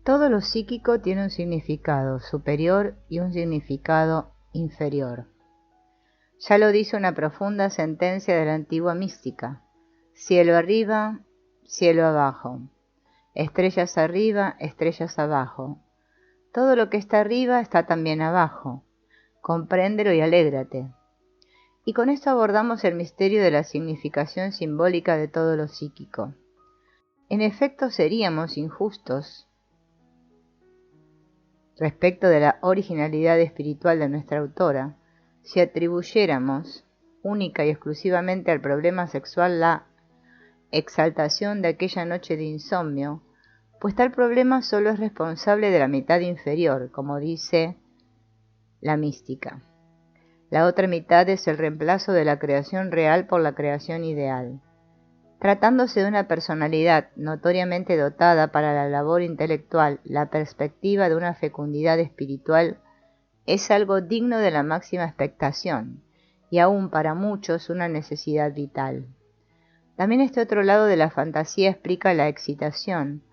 Todo lo psíquico tiene un significado superior y un significado inferior. Ya lo dice una profunda sentencia de la antigua mística: cielo arriba, cielo abajo, estrellas arriba, estrellas abajo. Todo lo que está arriba está también abajo. Compréndelo y alégrate. Y con esto abordamos el misterio de la significación simbólica de todo lo psíquico. En efecto, seríamos injustos respecto de la originalidad espiritual de nuestra autora si atribuyéramos única y exclusivamente al problema sexual la exaltación de aquella noche de insomnio, pues tal problema solo es responsable de la mitad inferior, como dice la mística. La otra mitad es el reemplazo de la creación real por la creación ideal. Tratándose de una personalidad notoriamente dotada para la labor intelectual, la perspectiva de una fecundidad espiritual es algo digno de la máxima expectación, y aún para muchos una necesidad vital. También este otro lado de la fantasía explica la excitación,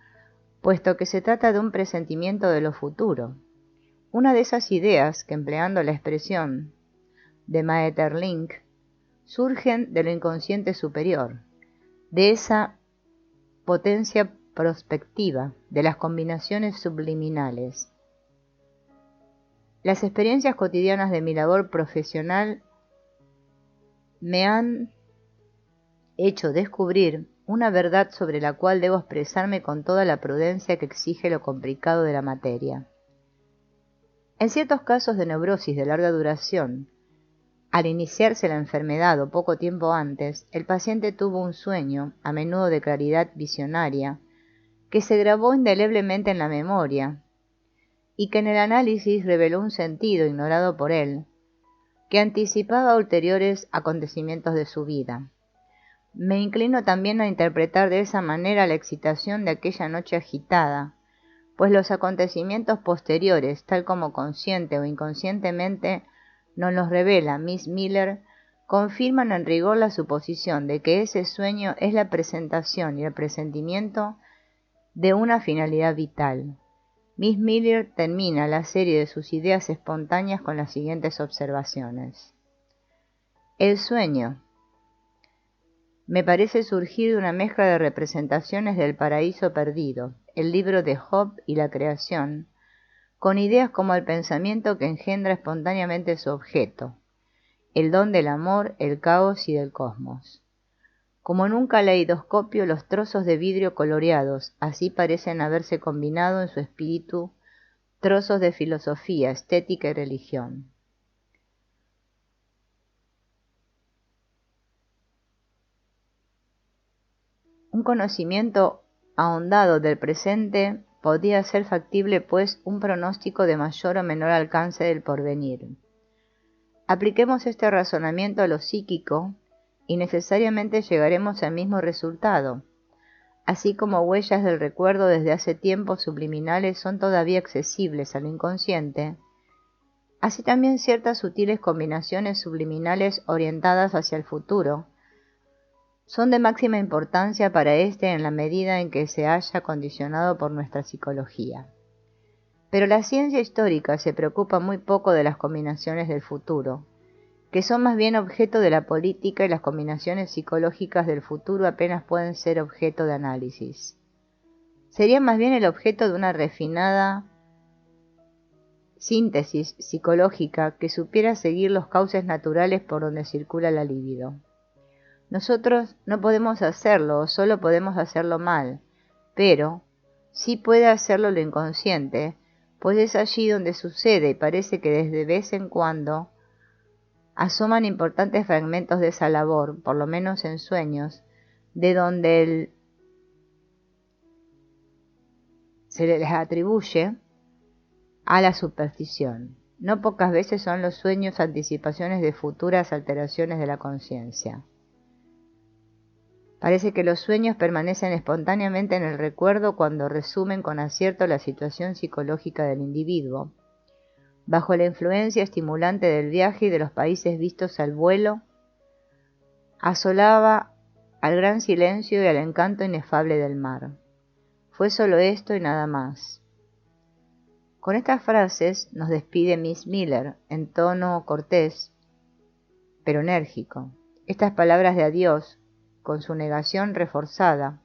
puesto que se trata de un presentimiento de lo futuro. Una de esas ideas que, empleando la expresión de Maeterlinck, surgen de lo inconsciente superior, de esa potencia prospectiva, de las combinaciones subliminales. Las experiencias cotidianas de mi labor profesional me han hecho descubrir una verdad sobre la cual debo expresarme con toda la prudencia que exige lo complicado de la materia. En ciertos casos de neurosis de larga duración, al iniciarse la enfermedad o poco tiempo antes, el paciente tuvo un sueño, a menudo de claridad visionaria, que se grabó indeleblemente en la memoria y que en el análisis reveló un sentido ignorado por él, que anticipaba ulteriores acontecimientos de su vida. Me inclino también a interpretar de esa manera la excitación de aquella noche agitada, pues los acontecimientos posteriores, tal como consciente o inconscientemente nos los revela Miss Miller, confirman en rigor la suposición de que ese sueño es la presentación y el presentimiento de una finalidad vital. Miss Miller termina la serie de sus ideas espontáneas con las siguientes observaciones. El sueño me parece surgir de una mezcla de representaciones del paraíso perdido, el libro de Job y la creación, con ideas como el pensamiento que engendra espontáneamente su objeto, el don del amor, el caos y del cosmos. Como en un caleidoscopio, los trozos de vidrio coloreados, así parecen haberse combinado en su espíritu trozos de filosofía, estética y religión. Un conocimiento ahondado del presente podía ser factible, pues, un pronóstico de mayor o menor alcance del porvenir. Apliquemos este razonamiento a lo psíquico y necesariamente llegaremos al mismo resultado. Así como huellas del recuerdo desde hace tiempos subliminales son todavía accesibles al inconsciente, así también ciertas sutiles combinaciones subliminales orientadas hacia el futuro son de máxima importancia para éste en la medida en que se haya condicionado por nuestra psicología. Pero la ciencia histórica se preocupa muy poco de las combinaciones del futuro, que son más bien objeto de la política, y las combinaciones psicológicas del futuro apenas pueden ser objeto de análisis. Sería más bien el objeto de una refinada síntesis psicológica que supiera seguir los cauces naturales por donde circula la libido. Nosotros no podemos hacerlo o solo podemos hacerlo mal, pero sí puede hacerlo lo inconsciente, pues es allí donde sucede y parece que desde vez en cuando asoman importantes fragmentos de esa labor, por lo menos en sueños, de donde se les atribuye a la superstición. No pocas veces son los sueños anticipaciones de futuras alteraciones de la conciencia. Parece que los sueños permanecen espontáneamente en el recuerdo cuando resumen con acierto la situación psicológica del individuo. Bajo la influencia estimulante del viaje y de los países vistos al vuelo, asolaba al gran silencio y al encanto inefable del mar. Fue solo esto y nada más. Con estas frases nos despide Miss Miller en tono cortés, pero enérgico. Estas palabras de adiós, con su negación reforzada,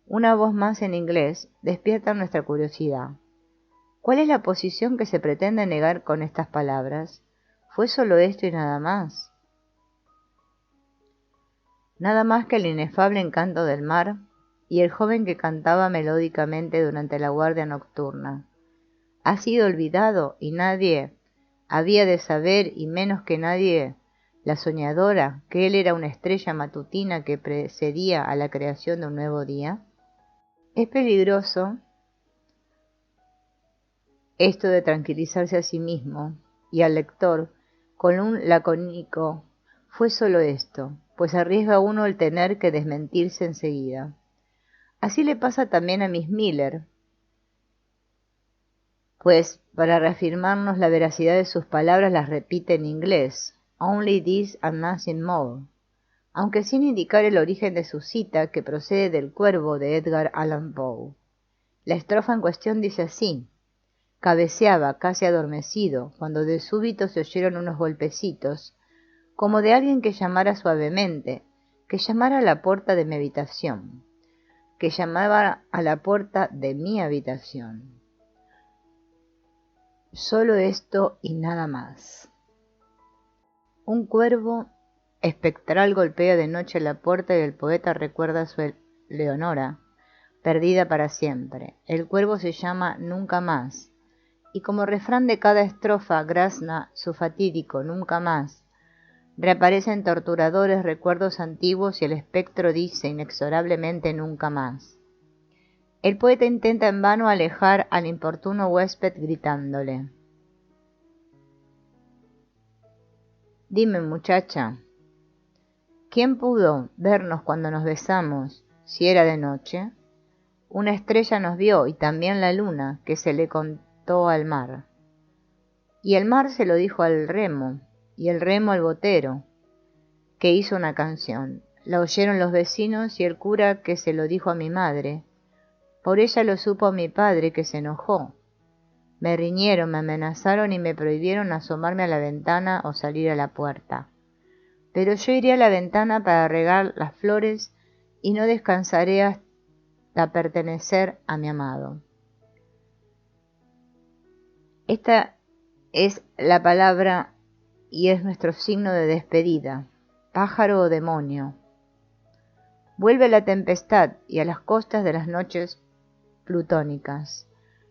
una voz más en inglés, despiertan nuestra curiosidad. ¿Cuál es la posición que se pretende negar con estas palabras? ¿Fue solo esto y nada más? Nada más que el inefable encanto del mar y el joven que cantaba melódicamente durante la guardia nocturna. Ha sido olvidado y nadie había de saber, y menos que nadie la soñadora, que él era una estrella matutina que precedía a la creación de un nuevo día. Es peligroso esto de tranquilizarse a sí mismo y al lector con un lacónico «fue solo esto», pues arriesga uno el tener que desmentirse enseguida. Así le pasa también a Miss Miller, pues para reafirmarnos la veracidad de sus palabras las repite en inglés, «only this and nothing more», aunque sin indicar el origen de su cita, que procede del Cuervo de Edgar Allan Poe. La estrofa en cuestión dice así: cabeceaba, casi adormecido, cuando de súbito se oyeron unos golpecitos, como de alguien que llamara suavemente, que llamara a la puerta de mi habitación, que llamaba a la puerta de mi habitación. Solo esto y nada más. Un cuervo espectral golpea de noche la puerta y el poeta recuerda a su Leonora, perdida para siempre. El cuervo se llama Nunca Más, y como refrán de cada estrofa grazna su fatídico Nunca Más. Reaparecen torturadores recuerdos antiguos y el espectro dice inexorablemente Nunca Más. El poeta intenta en vano alejar al importuno huésped gritándole: «Dime, muchacha, ¿quién pudo vernos cuando nos besamos, si era de noche? Una estrella nos vio y también la luna, que se le contó al mar. Y el mar se lo dijo al remo, y el remo al botero, que hizo una canción. La oyeron los vecinos y el cura, que se lo dijo a mi madre. Por ella lo supo mi padre, que se enojó. Me riñeron, me amenazaron y me prohibieron asomarme a la ventana o salir a la puerta. Pero yo iré a la ventana para regar las flores y no descansaré hasta pertenecer a mi amado». Esta es la palabra y es nuestro signo de despedida, pájaro o demonio. Vuelve la tempestad y a las costas de las noches plutónicas.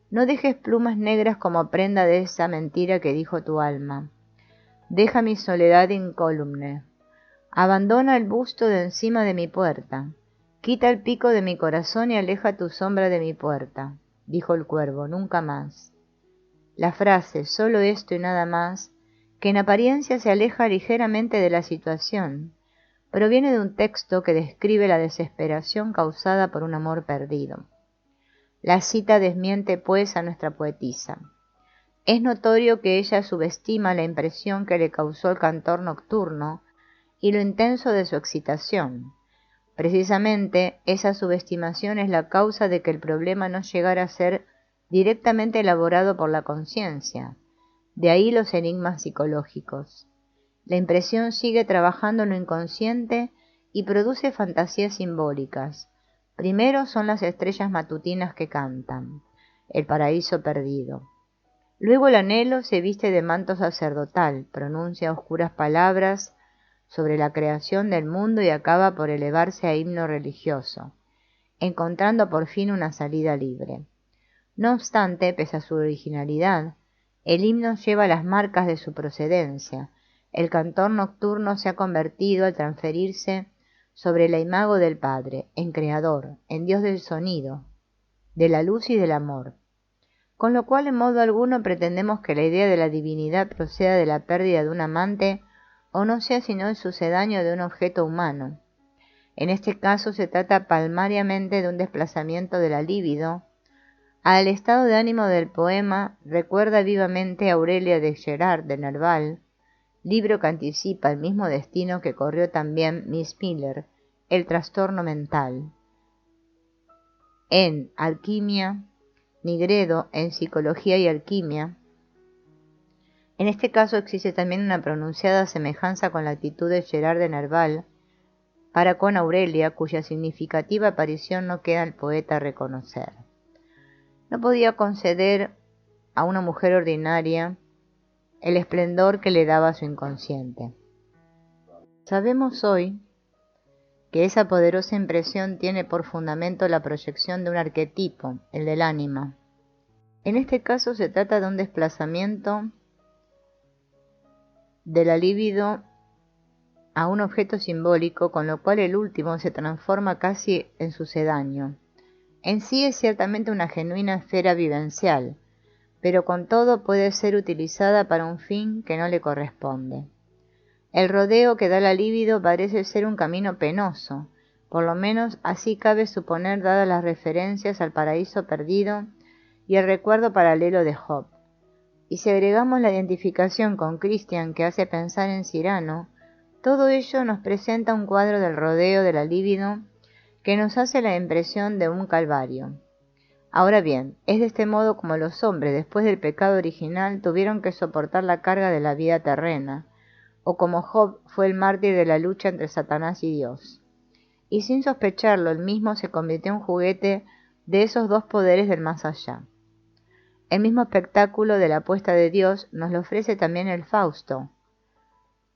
No dejes plumas negras como prenda de esa mentira que dijo tu alma. Deja mi soledad incólume. Abandona el busto de encima de mi puerta. Quita el pico de mi corazón y aleja tu sombra de mi puerta, dijo el cuervo, Nunca Más. La frase «solo esto y nada más», que en apariencia se aleja ligeramente de la situación, proviene de un texto que describe la desesperación causada por un amor perdido. La cita desmiente pues a nuestra poetisa. Es notorio que ella subestima la impresión que le causó el cantor nocturno y lo intenso de su excitación. Precisamente esa subestimación es la causa de que el problema no llegara a ser directamente elaborado por la conciencia. De ahí los enigmas psicológicos. La impresión sigue trabajando en lo inconsciente y produce fantasías simbólicas. Primero son las estrellas matutinas que cantan, el paraíso perdido. Luego el anhelo se viste de manto sacerdotal, pronuncia oscuras palabras sobre la creación del mundo y acaba por elevarse a himno religioso, encontrando por fin una salida libre. No obstante, pese a su originalidad, el himno lleva las marcas de su procedencia. El cantor nocturno se ha convertido, al transferirse sobre la imago del Padre, en creador, en Dios del sonido, de la luz y del amor. Con lo cual, en modo alguno pretendemos que la idea de la divinidad proceda de la pérdida de un amante o no sea sino el sucedáneo de un objeto humano. En este caso se trata palmariamente de un desplazamiento de la libido al estado de ánimo del poema. Recuerda vivamente a Aurelia de Gerard de Nerval, libro que anticipa el mismo destino que corrió también Miss Miller, el trastorno mental. En Alquimia, Nigredo en Psicología y Alquimia, en este caso existe también una pronunciada semejanza con la actitud de Gerard de Nerval para con Aurelia, cuya significativa aparición no queda al poeta reconocer. No podía conceder a una mujer ordinaria el esplendor que le daba su inconsciente. Sabemos hoy que esa poderosa impresión tiene por fundamento la proyección de un arquetipo, el del ánima. En este caso se trata de un desplazamiento de la libido a un objeto simbólico, con lo cual el último se transforma casi en sucedáneo. En sí es ciertamente una genuina esfera vivencial, pero con todo puede ser utilizada para un fin que no le corresponde. El rodeo que da la libido parece ser un camino penoso, por lo menos así cabe suponer dadas las referencias al paraíso perdido y el recuerdo paralelo de Job. Y si agregamos la identificación con Cristian que hace pensar en Cyrano, todo ello nos presenta un cuadro del rodeo de la libido que nos hace la impresión de un calvario. Ahora bien, es de este modo como los hombres, después del pecado original, tuvieron que soportar la carga de la vida terrena, o como Job fue el mártir de la lucha entre Satanás y Dios. Y sin sospecharlo, el mismo se convirtió en juguete de esos dos poderes del más allá. El mismo espectáculo de la apuesta de Dios nos lo ofrece también el Fausto.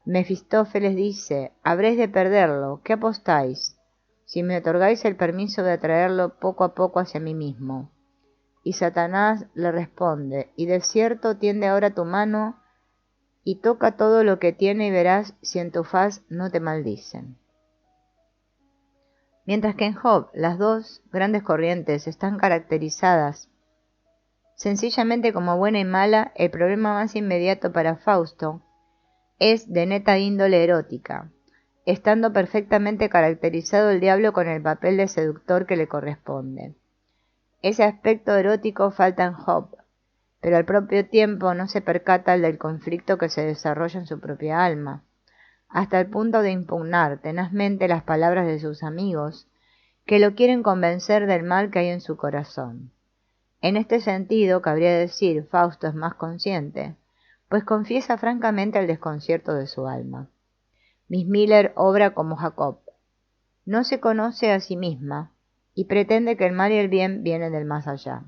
Mefistófeles dice: habréis de perderlo, ¿qué apostáis? Si me otorgáis el permiso de atraerlo poco a poco hacia mí mismo. Y Satanás le responde: y de cierto tiende ahora tu mano y toca todo lo que tiene y verás si en tu faz no te maldicen. Mientras que en Job las dos grandes corrientes están caracterizadas sencillamente como buena y mala, el problema más inmediato para Fausto es de neta índole erótica, estando perfectamente caracterizado el diablo con el papel de seductor que le corresponde. Ese aspecto erótico falta en Job, pero al propio tiempo no se percata del conflicto que se desarrolla en su propia alma, hasta el punto de impugnar tenazmente las palabras de sus amigos, que lo quieren convencer del mal que hay en su corazón. En este sentido, cabría decir, Fausto es más consciente, pues confiesa francamente el desconcierto de su alma. Miss Miller obra como Jacob. No se conoce a sí misma y pretende que el mal y el bien vienen del más allá.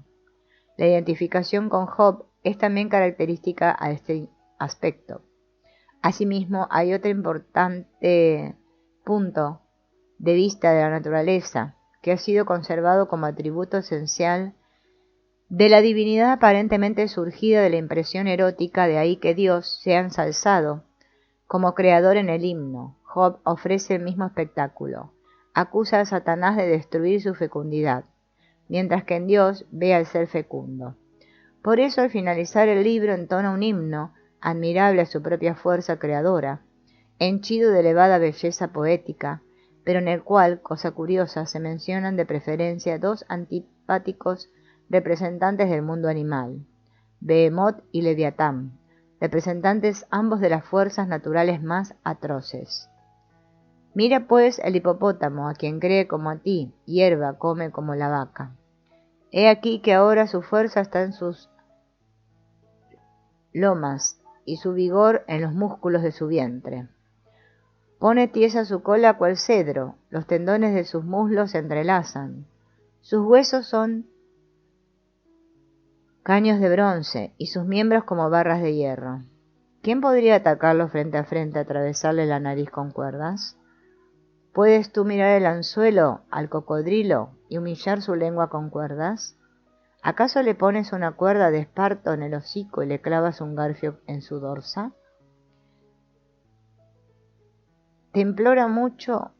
La identificación con Job es también característica a este aspecto. Asimismo, hay otro importante punto de vista de la naturaleza que ha sido conservado como atributo esencial de la divinidad aparentemente surgida de la impresión erótica, de ahí que Dios sea ensalzado como creador en el himno. Job ofrece el mismo espectáculo. Acusa a Satanás de destruir su fecundidad, mientras que en Dios ve al ser fecundo. Por eso, al finalizar el libro, entona un himno, admirable a su propia fuerza creadora, henchido de elevada belleza poética, pero en el cual, cosa curiosa, se mencionan de preferencia dos antipáticos representantes del mundo animal, Behemoth y Leviatán, representantes ambos de las fuerzas naturales más atroces. Mira pues el hipopótamo, a quien cree como a ti, hierba come como la vaca. He aquí que ahora su fuerza está en sus lomas y su vigor en los músculos de su vientre. Pone tiesa su cola cual cedro, los tendones de sus muslos se entrelazan, sus huesos son caños de bronce y sus miembros como barras de hierro. ¿Quién podría atacarlo frente a frente, atravesarle la nariz con cuerdas? ¿Puedes tú mirar el anzuelo al cocodrilo y humillar su lengua con cuerdas? ¿Acaso le pones una cuerda de esparto en el hocico y le clavas un garfio en su dorsa? ¿Te implora mucho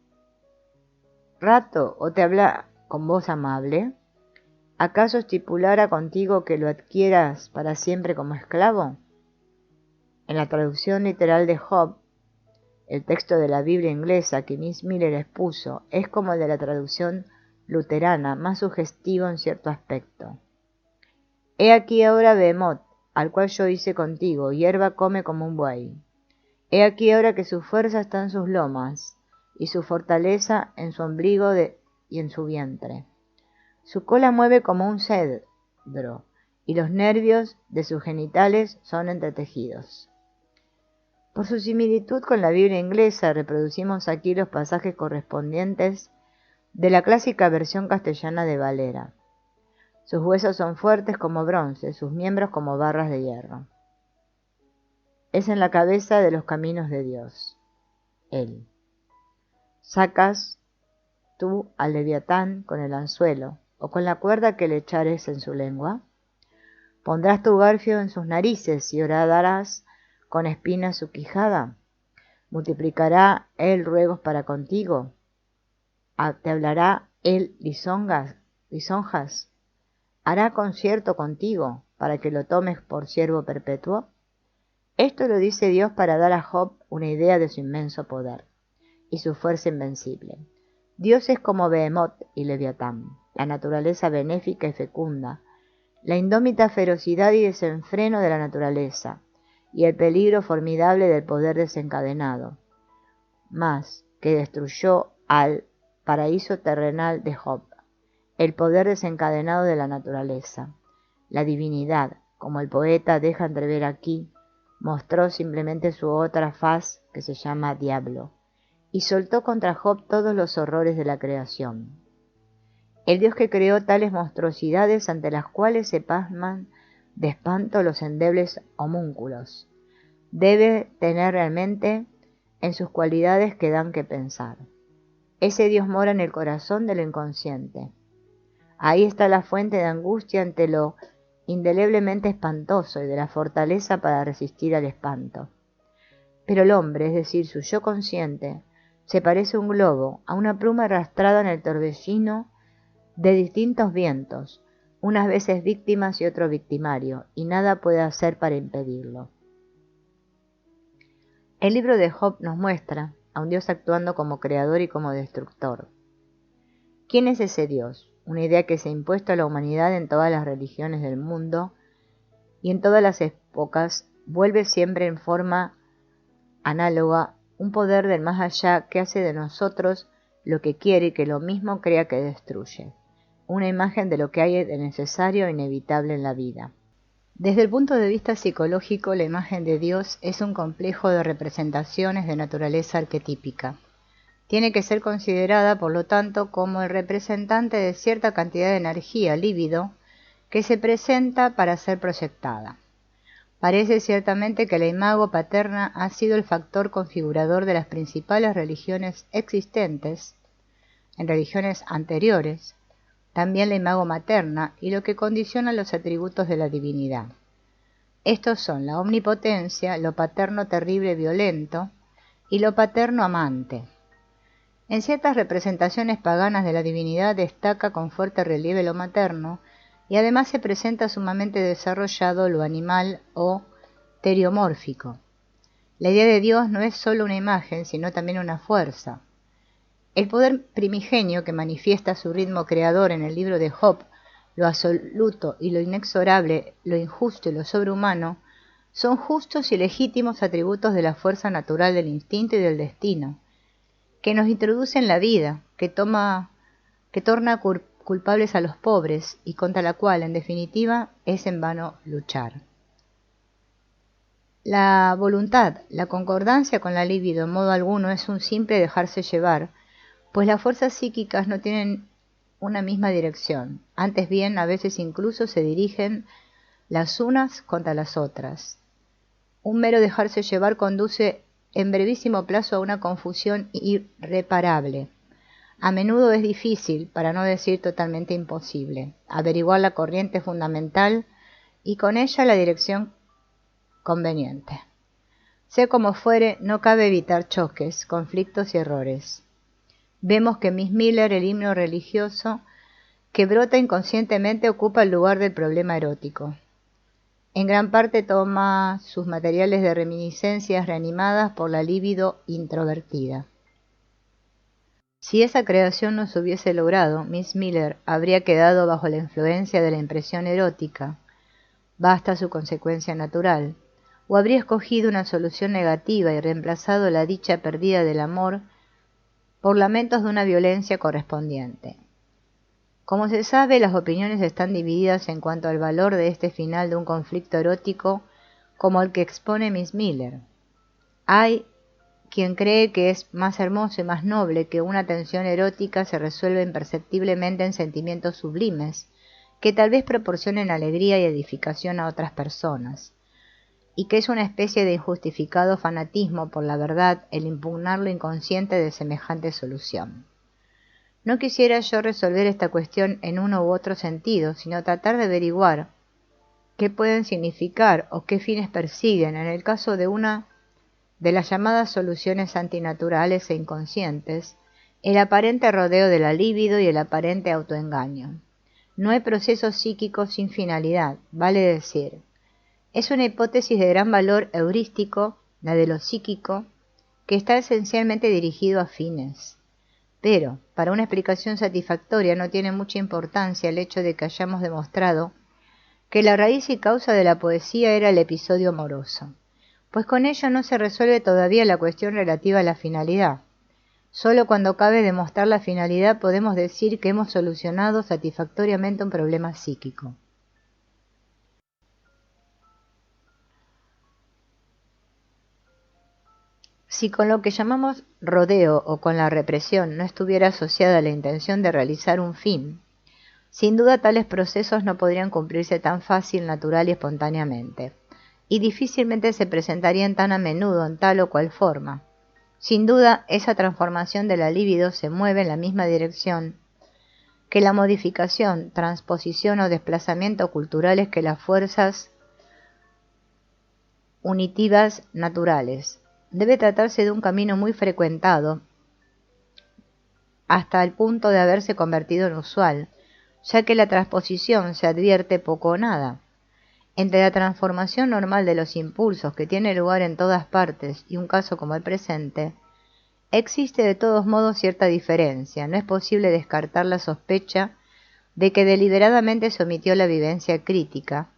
rato o te habla con voz amable? ¿Acaso estipulara contigo que lo adquieras para siempre como esclavo? En la traducción literal de Job, el texto de la Biblia inglesa que Miss Miller expuso es como el de la traducción luterana, más sugestivo en cierto aspecto. He aquí ahora Behemoth, al cual yo hice contigo, hierba come como un buey. He aquí ahora que su fuerza está en sus lomas, y su fortaleza en su ombligo y en su vientre. Su cola mueve como un cedro, y los nervios de sus genitales son entretejidos. Por su similitud con la Biblia inglesa, reproducimos aquí los pasajes correspondientes de la clásica versión castellana de Valera. Sus huesos son fuertes como bronce, sus miembros como barras de hierro. Es en la cabeza de los caminos de Dios. Él. Sacas tú al leviatán con el anzuelo, o con la cuerda que le echares en su lengua. Pondrás tu garfio en sus narices y horadarás con espinas su quijada. Multiplicará él ruegos para contigo. Te hablará él lisonjas. Hará concierto contigo para que lo tomes por siervo perpetuo. Esto lo dice Dios para dar a Job una idea de su inmenso poder y su fuerza invencible. Dios es como Behemoth y Leviatán, la naturaleza benéfica y fecunda, la indómita ferocidad y desenfreno de la naturaleza, y el peligro formidable del poder desencadenado, mas que destruyó al paraíso terrenal de Job, el poder desencadenado de la naturaleza. La divinidad, como el poeta deja entrever aquí, mostró simplemente su otra faz, que se llama diablo, y soltó contra Job todos los horrores de la creación. El Dios que creó tales monstruosidades ante las cuales se pasman de espanto los endebles homúnculos, debe tener realmente en sus cualidades que dan que pensar. Ese Dios mora en el corazón de lo inconsciente. Ahí está la fuente de angustia ante lo indeleblemente espantoso y de la fortaleza para resistir al espanto. Pero el hombre, es decir, su yo consciente, se parece a un globo, a una pluma arrastrada en el torbellino de distintos vientos, unas veces víctimas y otro victimario, y nada puede hacer para impedirlo. El libro de Job nos muestra a un Dios actuando como creador y como destructor. ¿Quién es ese Dios? Una idea que se ha impuesto a la humanidad en todas las religiones del mundo y en todas las épocas vuelve siempre en forma análoga un poder del más allá que hace de nosotros lo que quiere y que lo mismo crea que destruye, una imagen de lo que hay de necesario e inevitable en la vida. Desde el punto de vista psicológico, la imagen de Dios es un complejo de representaciones de naturaleza arquetípica. Tiene que ser considerada, por lo tanto, como el representante de cierta cantidad de energía, líbido, que se presenta para ser proyectada. Parece ciertamente que la imago paterna ha sido el factor configurador de las principales religiones existentes, en religiones anteriores, también la imago materna y lo que condiciona los atributos de la divinidad. Estos son la omnipotencia, lo paterno terrible violento y lo paterno amante. En ciertas representaciones paganas de la divinidad destaca con fuerte relieve lo materno y además se presenta sumamente desarrollado lo animal o teriomórfico. La idea de Dios no es sólo una imagen, sino también una fuerza. El poder primigenio que manifiesta su ritmo creador en el libro de Job, lo absoluto y lo inexorable, lo injusto y lo sobrehumano, son justos y legítimos atributos de la fuerza natural del instinto y del destino, que nos introduce en la vida, que torna culpables a los pobres y contra la cual, en definitiva, es en vano luchar. La voluntad, la concordancia con la libido en modo alguno es un simple dejarse llevar, pues las fuerzas psíquicas no tienen una misma dirección, antes bien a veces incluso se dirigen las unas contra las otras. Un mero dejarse llevar conduce en brevísimo plazo a una confusión irreparable. A menudo es difícil, para no decir totalmente imposible, averiguar la corriente fundamental y con ella la dirección conveniente. Sea como fuere, no cabe evitar choques, conflictos y errores. Vemos que Miss Miller, el himno religioso que brota inconscientemente, ocupa el lugar del problema erótico. En gran parte toma sus materiales de reminiscencias reanimadas por la libido introvertida. Si esa creación no se hubiese logrado, Miss Miller habría quedado bajo la influencia de la impresión erótica, basta su consecuencia natural, o habría escogido una solución negativa y reemplazado la dicha perdida del amor por lamentos de una violencia correspondiente. Como se sabe, las opiniones están divididas en cuanto al valor de este final de un conflicto erótico como el que expone Miss Miller. Hay quien cree que es más hermoso y más noble que una tensión erótica se resuelva imperceptiblemente en sentimientos sublimes, que tal vez proporcionen alegría y edificación a otras personas, y que es una especie de injustificado fanatismo por la verdad el impugnar lo inconsciente de semejante solución. No quisiera yo resolver esta cuestión en uno u otro sentido, sino tratar de averiguar qué pueden significar o qué fines persiguen en el caso de una de las llamadas soluciones antinaturales e inconscientes, el aparente rodeo de la libido y el aparente autoengaño. No hay proceso psíquico sin finalidad, vale decir. Es una hipótesis de gran valor heurístico, la de lo psíquico, que está esencialmente dirigido a fines. Pero, para una explicación satisfactoria no tiene mucha importancia el hecho de que hayamos demostrado que la raíz y causa de la poesía era el episodio amoroso, pues con ello no se resuelve todavía la cuestión relativa a la finalidad. Solo cuando cabe demostrar la finalidad podemos decir que hemos solucionado satisfactoriamente un problema psíquico. Si con lo que llamamos rodeo o con la represión no estuviera asociada la intención de realizar un fin, sin duda tales procesos no podrían cumplirse tan fácil, natural y espontáneamente, y difícilmente se presentarían tan a menudo en tal o cual forma. Sin duda, esa transformación de la libido se mueve en la misma dirección que la modificación, transposición o desplazamiento culturales que las fuerzas unitivas naturales. Debe tratarse de un camino muy frecuentado, hasta el punto de haberse convertido en usual, ya que la transposición se advierte poco o nada. Entre la transformación normal de los impulsos que tiene lugar en todas partes y un caso como el presente, existe de todos modos cierta diferencia. No es posible descartar la sospecha de que deliberadamente se omitió la vivencia crítica,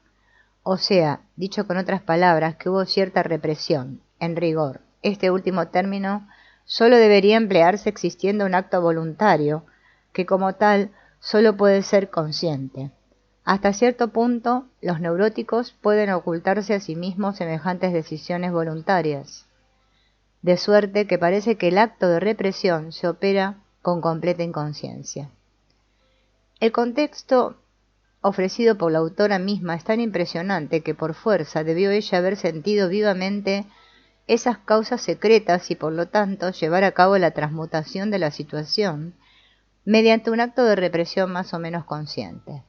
o sea, dicho con otras palabras, que hubo cierta represión. En rigor, este último término solo debería emplearse existiendo un acto voluntario, que como tal solo puede ser consciente. Hasta cierto punto, los neuróticos pueden ocultarse a sí mismos semejantes decisiones voluntarias, de suerte que parece que el acto de represión se opera con completa inconsciencia. El contexto ofrecido por la autora misma es tan impresionante que por fuerza debió ella haber sentido vivamente esas causas secretas y por lo tanto llevar a cabo la transmutación de la situación mediante un acto de represión más o menos consciente.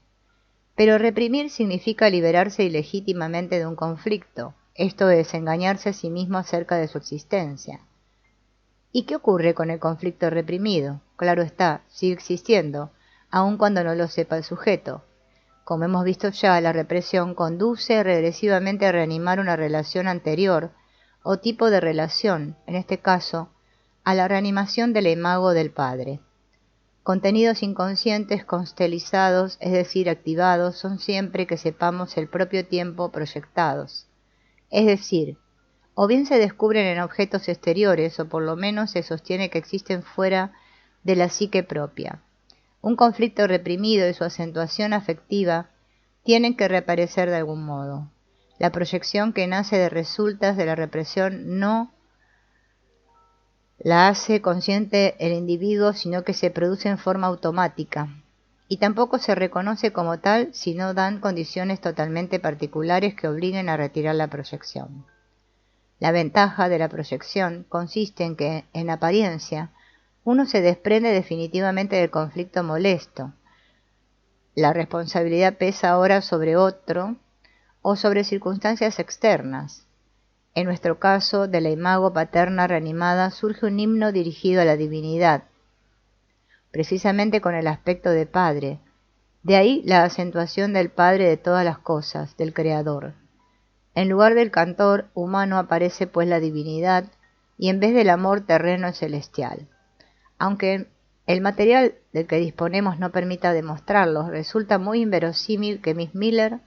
Pero reprimir significa liberarse ilegítimamente de un conflicto, esto es, engañarse a sí mismo acerca de su existencia. ¿Y qué ocurre con el conflicto reprimido? Claro está, sigue existiendo, aun cuando no lo sepa el sujeto. Como hemos visto ya, la represión conduce regresivamente a reanimar una relación anterior o tipo de relación, en este caso, a la reanimación del imago del padre. Contenidos inconscientes constelizados, es decir, activados, son siempre que sepamos el propio tiempo proyectados. Es decir, o bien se descubren en objetos exteriores o por lo menos se sostiene que existen fuera de la psique propia. Un conflicto reprimido y su acentuación afectiva tienen que reaparecer de algún modo. La proyección que nace de resultas de la represión no la hace consciente el individuo, sino que se produce en forma automática, y tampoco se reconoce como tal si no dan condiciones totalmente particulares que obliguen a retirar la proyección. La ventaja de la proyección consiste en que, en apariencia, uno se desprende definitivamente del conflicto molesto. La responsabilidad pesa ahora sobre otro o sobre circunstancias externas. En nuestro caso, de la imago paterna reanimada surge un himno dirigido a la divinidad, precisamente con el aspecto de padre. De ahí la acentuación del Padre de todas las cosas, del Creador. En lugar del cantor humano aparece pues la divinidad, y en vez del amor terreno es celestial. Aunque el material del que disponemos no permita demostrarlo, resulta muy inverosímil que Miss Miller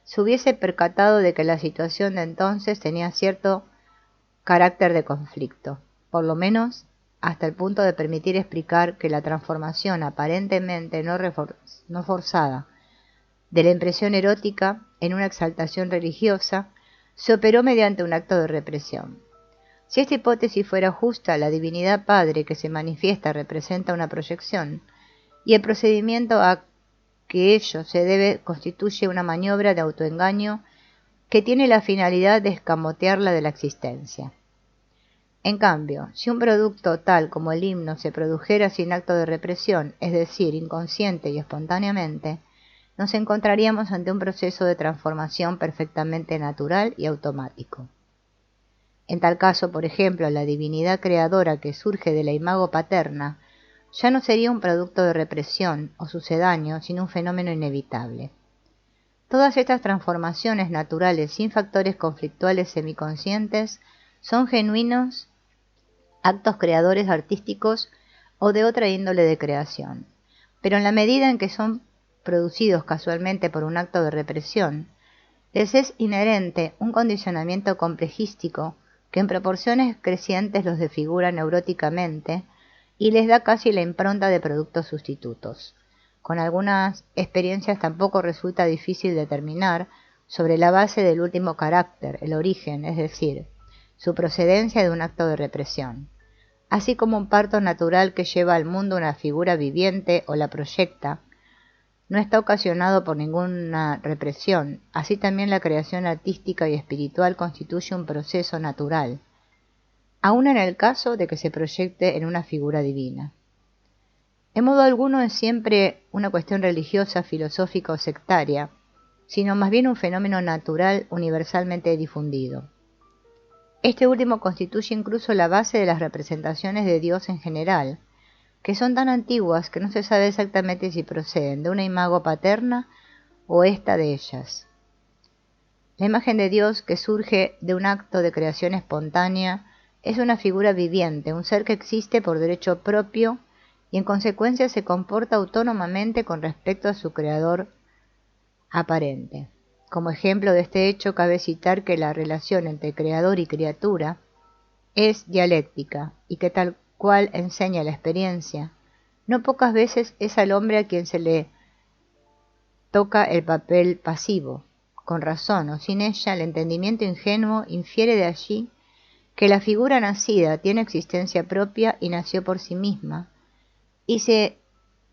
se hubiese percatado de que la situación de entonces tenía cierto carácter de conflicto, por lo menos hasta el punto de permitir explicar que la transformación aparentemente no forzada de la impresión erótica en una exaltación religiosa se operó mediante un acto de represión. Si esta hipótesis fuera justa, la divinidad Padre que se manifiesta representa una proyección, y el procedimiento a que ello se debe constituye una maniobra de autoengaño que tiene la finalidad de escamotearla de la existencia. En cambio, si un producto tal como el himno se produjera sin acto de represión, es decir, inconsciente y espontáneamente, nos encontraríamos ante un proceso de transformación perfectamente natural y automático. En tal caso, por ejemplo, la divinidad creadora que surge de la imago paterna ya no sería un producto de represión o sucedáneo, sino un fenómeno inevitable. Todas estas transformaciones naturales sin factores conflictuales semiconscientes son genuinos actos creadores artísticos o de otra índole de creación, pero en la medida en que son producidos casualmente por un acto de represión, les es inherente un condicionamiento complejístico que en proporciones crecientes los desfigura neuróticamente y les da casi la impronta de productos sustitutos. Con algunas experiencias tampoco resulta difícil determinar sobre la base del último carácter, el origen, es decir, su procedencia de un acto de represión. Así como un parto natural que lleva al mundo una figura viviente o la proyecta, no está ocasionado por ninguna represión, así también la creación artística y espiritual constituye un proceso natural, aun en el caso de que se proyecte en una figura divina. En modo alguno es siempre una cuestión religiosa, filosófica o sectaria, sino más bien un fenómeno natural universalmente difundido. Este último constituye incluso la base de las representaciones de Dios en general, que son tan antiguas que no se sabe exactamente si proceden de una imago paterna o esta de ellas. La imagen de Dios, que surge de un acto de creación espontánea, es una figura viviente, un ser que existe por derecho propio y en consecuencia se comporta autónomamente con respecto a su creador aparente. Como ejemplo de este hecho cabe citar que la relación entre creador y criatura es dialéctica y que tal cual enseña la experiencia, no pocas veces es al hombre a quien se le toca el papel pasivo. Con razón o sin ella, el entendimiento ingenuo infiere de allí que la figura nacida tiene existencia propia y nació por sí misma, y se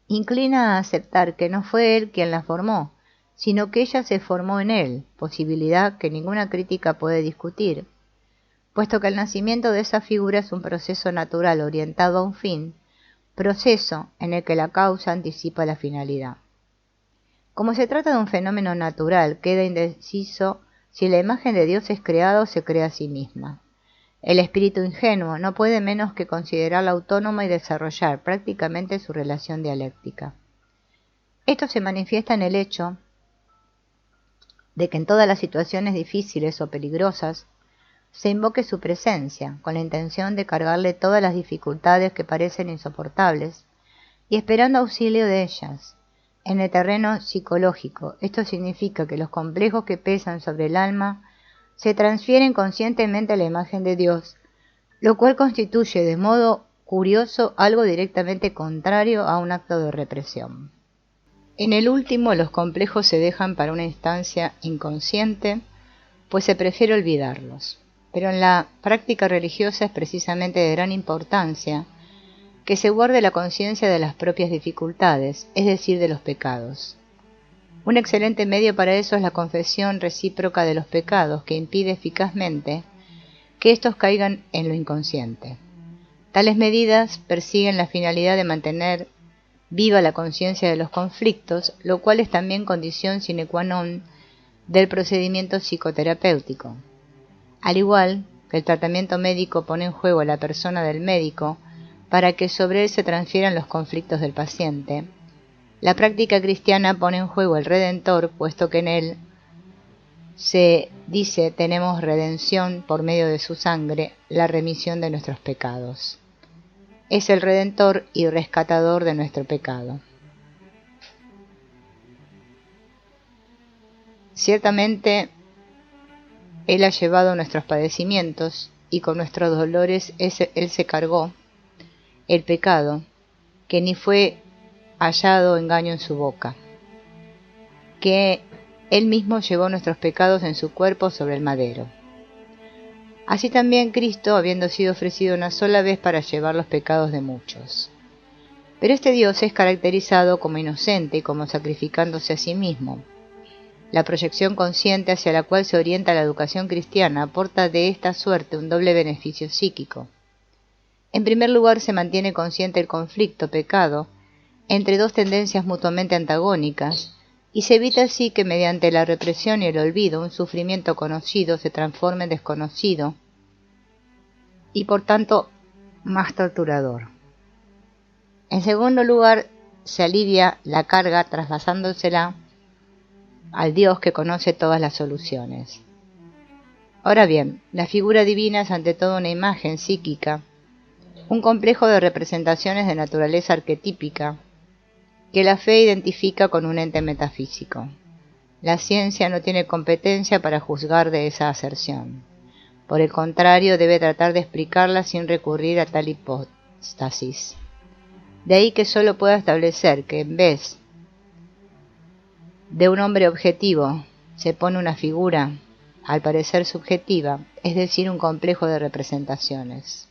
inclina a aceptar que no fue él quien la formó, sino que ella se formó en él, posibilidad que ninguna crítica puede discutir, puesto que el nacimiento de esa figura es un proceso natural orientado a un fin, proceso en el que la causa anticipa la finalidad. Como se trata de un fenómeno natural, queda indeciso si la imagen de Dios es creada o se crea a sí misma. El espíritu ingenuo no puede menos que considerarla autónoma y desarrollar prácticamente su relación dialéctica. Esto se manifiesta en el hecho de que en todas las situaciones difíciles o peligrosas se invoque su presencia, con la intención de cargarle todas las dificultades que parecen insoportables, y esperando auxilio de ellas. En el terreno psicológico, esto significa que los complejos que pesan sobre el alma se transfieren conscientemente a la imagen de Dios, lo cual constituye de modo curioso algo directamente contrario a un acto de represión. En el último, los complejos se dejan para una instancia inconsciente, pues se prefiere olvidarlos. Pero en la práctica religiosa es precisamente de gran importancia que se guarde la conciencia de las propias dificultades, es decir, de los pecados. Un excelente medio para eso es la confesión recíproca de los pecados, que impide eficazmente que éstos caigan en lo inconsciente. Tales medidas persiguen la finalidad de mantener viva la conciencia de los conflictos, lo cual es también condición sine qua non del procedimiento psicoterapéutico. Al igual que el tratamiento médico pone en juego a la persona del médico para que sobre él se transfieran los conflictos del paciente, la práctica cristiana pone en juego al Redentor, puesto que en él se dice tenemos redención por medio de su sangre, la remisión de nuestros pecados. Es el Redentor y rescatador de nuestro pecado. Ciertamente, Él ha llevado nuestros padecimientos y con nuestros dolores Él se cargó, el pecado, que ni fue hallado engaño en su boca, que Él mismo llevó nuestros pecados en su cuerpo sobre el madero. Así también Cristo, habiendo sido ofrecido una sola vez para llevar los pecados de muchos. Pero este Dios es caracterizado como inocente y como sacrificándose a sí mismo. La proyección consciente hacia la cual se orienta la educación cristiana aporta de esta suerte un doble beneficio psíquico. En primer lugar, se mantiene consciente el conflicto pecado entre dos tendencias mutuamente antagónicas, y se evita así que mediante la represión y el olvido un sufrimiento conocido se transforme en desconocido y por tanto más torturador. En segundo lugar, se alivia la carga traspasándosela al Dios que conoce todas las soluciones. Ahora bien, la figura divina es ante todo una imagen psíquica, un complejo de representaciones de naturaleza arquetípica, que la fe identifica con un ente metafísico. La ciencia no tiene competencia para juzgar de esa aserción. Por el contrario, debe tratar de explicarla sin recurrir a tal hipóstasis. De ahí que sólo pueda establecer que en vez de un hombre objetivo se pone una figura, al parecer subjetiva, es decir, un complejo de representaciones.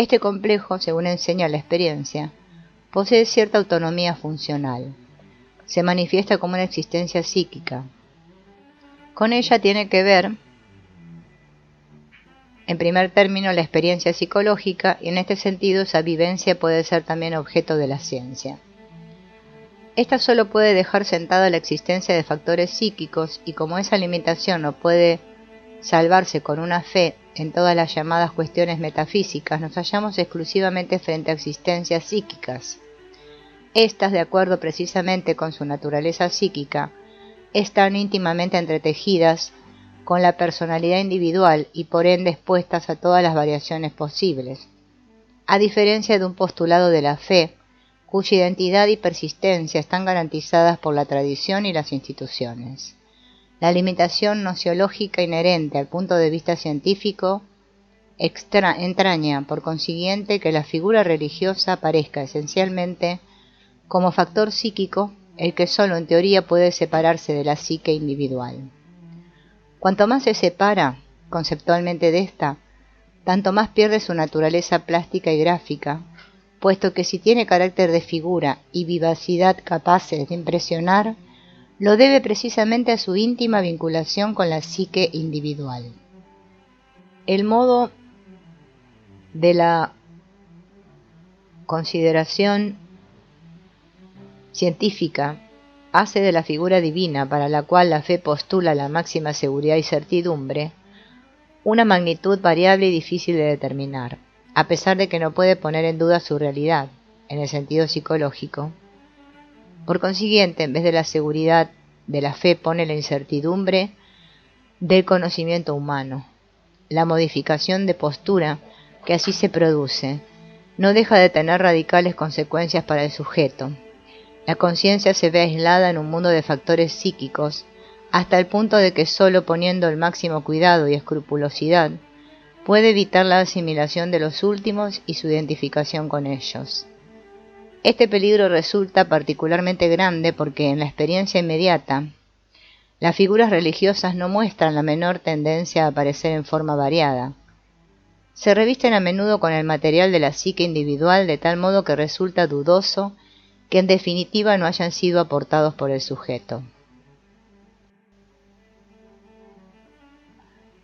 Este complejo, según enseña la experiencia, posee cierta autonomía funcional. Se manifiesta como una existencia psíquica. Con ella tiene que ver, en primer término, la experiencia psicológica, y en este sentido esa vivencia puede ser también objeto de la ciencia. Esta solo puede dejar sentada la existencia de factores psíquicos, y como esa limitación no puede salvarse con una fe en todas las llamadas cuestiones metafísicas, nos hallamos exclusivamente frente a existencias psíquicas. Estas, de acuerdo precisamente con su naturaleza psíquica, están íntimamente entretejidas con la personalidad individual y por ende expuestas a todas las variaciones posibles, a diferencia de un postulado de la fe, cuya identidad y persistencia están garantizadas por la tradición y las instituciones. La limitación nociológica inherente al punto de vista científico entraña, por consiguiente, que la figura religiosa aparezca esencialmente como factor psíquico, el que solo en teoría puede separarse de la psique individual. Cuanto más se separa conceptualmente de esta, tanto más pierde su naturaleza plástica y gráfica, puesto que si tiene carácter de figura y vivacidad capaces de impresionar, lo debe precisamente a su íntima vinculación con la psique individual. El modo de la consideración científica hace de la figura divina, para la cual la fe postula la máxima seguridad y certidumbre, una magnitud variable y difícil de determinar, a pesar de que no puede poner en duda su realidad, en el sentido psicológico. Por consiguiente, en vez de la seguridad de la fe pone la incertidumbre del conocimiento humano. La modificación de postura que así se produce no deja de tener radicales consecuencias para el sujeto. La conciencia se ve aislada en un mundo de factores psíquicos, hasta el punto de que solo poniendo el máximo cuidado y escrupulosidad puede evitar la asimilación de los últimos y su identificación con ellos. Este peligro resulta particularmente grande porque en la experiencia inmediata, las figuras religiosas no muestran la menor tendencia a aparecer en forma variada. Se revisten a menudo con el material de la psique individual de tal modo que resulta dudoso que en definitiva no hayan sido aportados por el sujeto.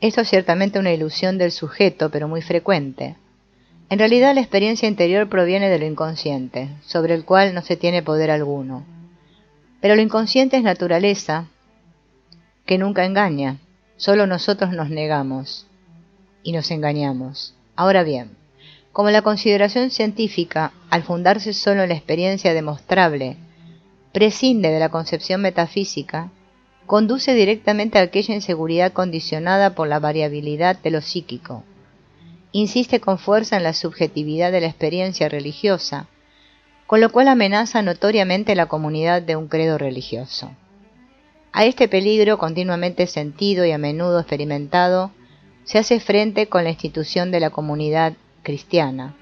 Esto es ciertamente una ilusión del sujeto, pero muy frecuente. En realidad la experiencia interior proviene de lo inconsciente, sobre el cual no se tiene poder alguno. Pero lo inconsciente es naturaleza, que nunca engaña, solo nosotros nos negamos y nos engañamos. Ahora bien, como la consideración científica, al fundarse solo en la experiencia demostrable, prescinde de la concepción metafísica, conduce directamente a aquella inseguridad condicionada por la variabilidad de lo psíquico. Insiste con fuerza en la subjetividad de la experiencia religiosa, con lo cual amenaza notoriamente la comunidad de un credo religioso. A este peligro, continuamente sentido y a menudo experimentado, se hace frente con la institución de la comunidad cristiana,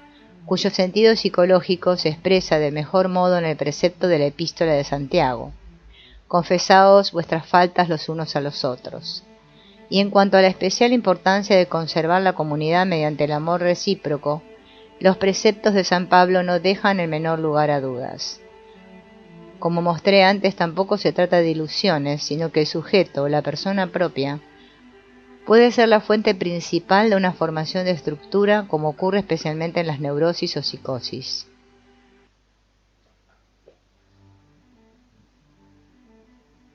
cuyo sentido psicológico se expresa de mejor modo en el precepto de la Epístola de Santiago: confesaos vuestras faltas los unos a los otros. Y en cuanto a la especial importancia de conservar la comunidad mediante el amor recíproco, los preceptos de San Pablo no dejan el menor lugar a dudas. Como mostré antes, tampoco se trata de ilusiones, sino que el sujeto, la persona propia, puede ser la fuente principal de una formación de estructura, como ocurre especialmente en las neurosis o psicosis.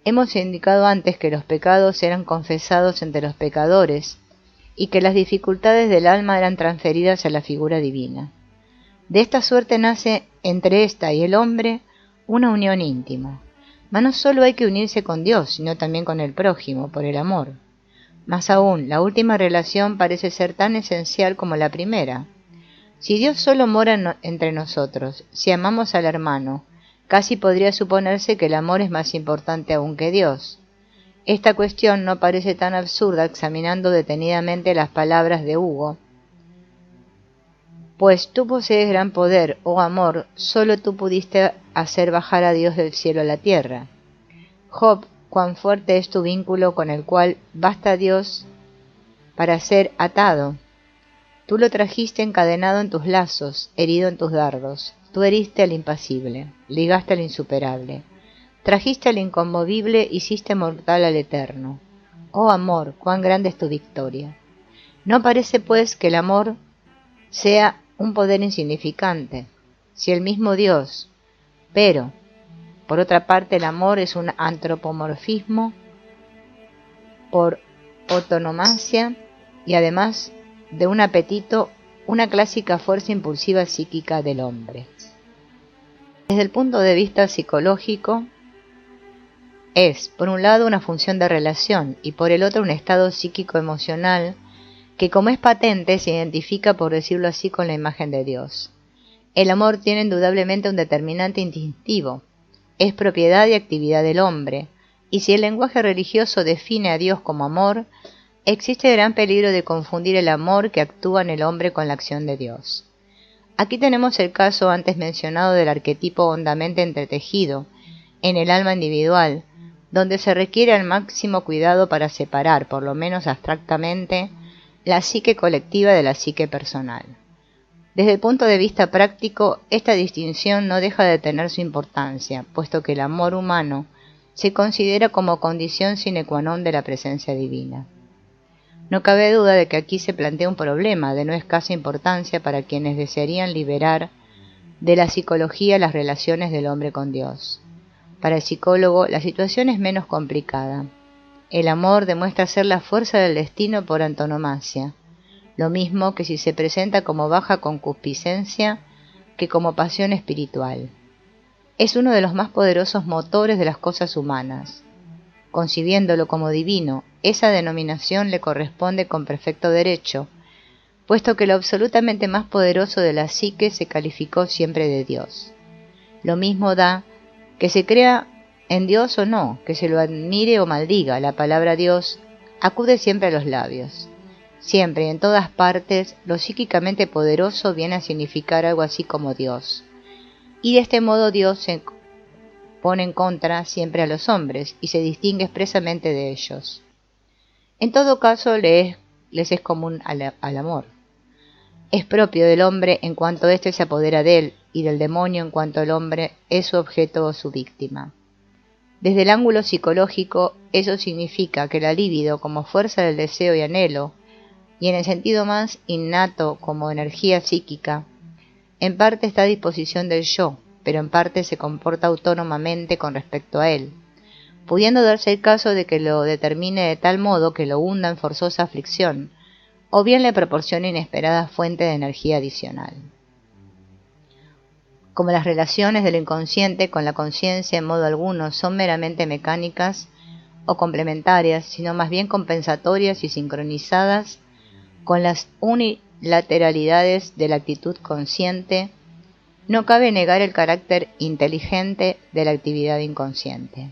Hemos indicado antes que los pecados eran confesados entre los pecadores y que las dificultades del alma eran transferidas a la figura divina. De esta suerte nace entre ésta y el hombre una unión íntima. Mas no solo hay que unirse con Dios, sino también con el prójimo, por el amor. Más aún, la última relación parece ser tan esencial como la primera. Si Dios solo mora entre nosotros, si amamos al hermano, casi podría suponerse que el amor es más importante aún que Dios. Esta cuestión no parece tan absurda examinando detenidamente las palabras de Hugo. Pues tú posees gran poder, oh amor, solo tú pudiste hacer bajar a Dios del cielo a la tierra. Job, cuán fuerte es tu vínculo con el cual basta Dios para ser atado. Tú lo trajiste encadenado en tus lazos, herido en tus dardos. Tú heriste al impasible, ligaste al insuperable. Trajiste al inconmovible, hiciste mortal al eterno. Oh amor, cuán grande es tu victoria. No parece, pues, que el amor sea un poder insignificante, si el mismo Dios, pero, por otra parte, el amor es un antropomorfismo por autonomacia y además de un apetito, una clásica fuerza impulsiva psíquica del hombre. Desde el punto de vista psicológico, es, por un lado, una función de relación y por el otro un estado psíquico-emocional que, como es patente, se identifica, por decirlo así, con la imagen de Dios. El amor tiene indudablemente un determinante instintivo, es propiedad y actividad del hombre, y si el lenguaje religioso define a Dios como amor, existe gran peligro de confundir el amor que actúa en el hombre con la acción de Dios. Aquí tenemos el caso antes mencionado del arquetipo hondamente entretejido en el alma individual, donde se requiere el máximo cuidado para separar, por lo menos abstractamente, la psique colectiva de la psique personal. Desde el punto de vista práctico, esta distinción no deja de tener su importancia, puesto que el amor humano se considera como condición sine qua non de la presencia divina. No cabe duda de que aquí se plantea un problema de no escasa importancia para quienes desearían liberar de la psicología las relaciones del hombre con Dios. Para el psicólogo, la situación es menos complicada. El amor demuestra ser la fuerza del destino por antonomasia, lo mismo que si se presenta como baja concupiscencia que como pasión espiritual. Es uno de los más poderosos motores de las cosas humanas. Concibiéndolo como divino, esa denominación le corresponde con perfecto derecho, puesto que lo absolutamente más poderoso de la psique se calificó siempre de Dios. Lo mismo da que se crea en Dios o no, que se lo admire o maldiga, la palabra Dios acude siempre a los labios. Siempre y en todas partes, lo psíquicamente poderoso viene a significar algo así como Dios. Y de este modo Dios se pone en contra siempre a los hombres y se distingue expresamente de ellos. En todo caso, les es común al amor. Es propio del hombre en cuanto éste se apodera de él, y del demonio en cuanto el hombre es su objeto o su víctima. Desde el ángulo psicológico, eso significa que la libido, como fuerza del deseo y anhelo, y en el sentido más innato como energía psíquica, en parte está a disposición del yo, pero en parte se comporta autónomamente con respecto a él, pudiendo darse el caso de que lo determine de tal modo que lo hunda en forzosa aflicción, o bien le proporcione inesperada fuente de energía adicional. Como las relaciones del inconsciente con la conciencia en modo alguno son meramente mecánicas o complementarias, sino más bien compensatorias y sincronizadas con las unilateralidades de la actitud consciente, no cabe negar el carácter inteligente de la actividad inconsciente.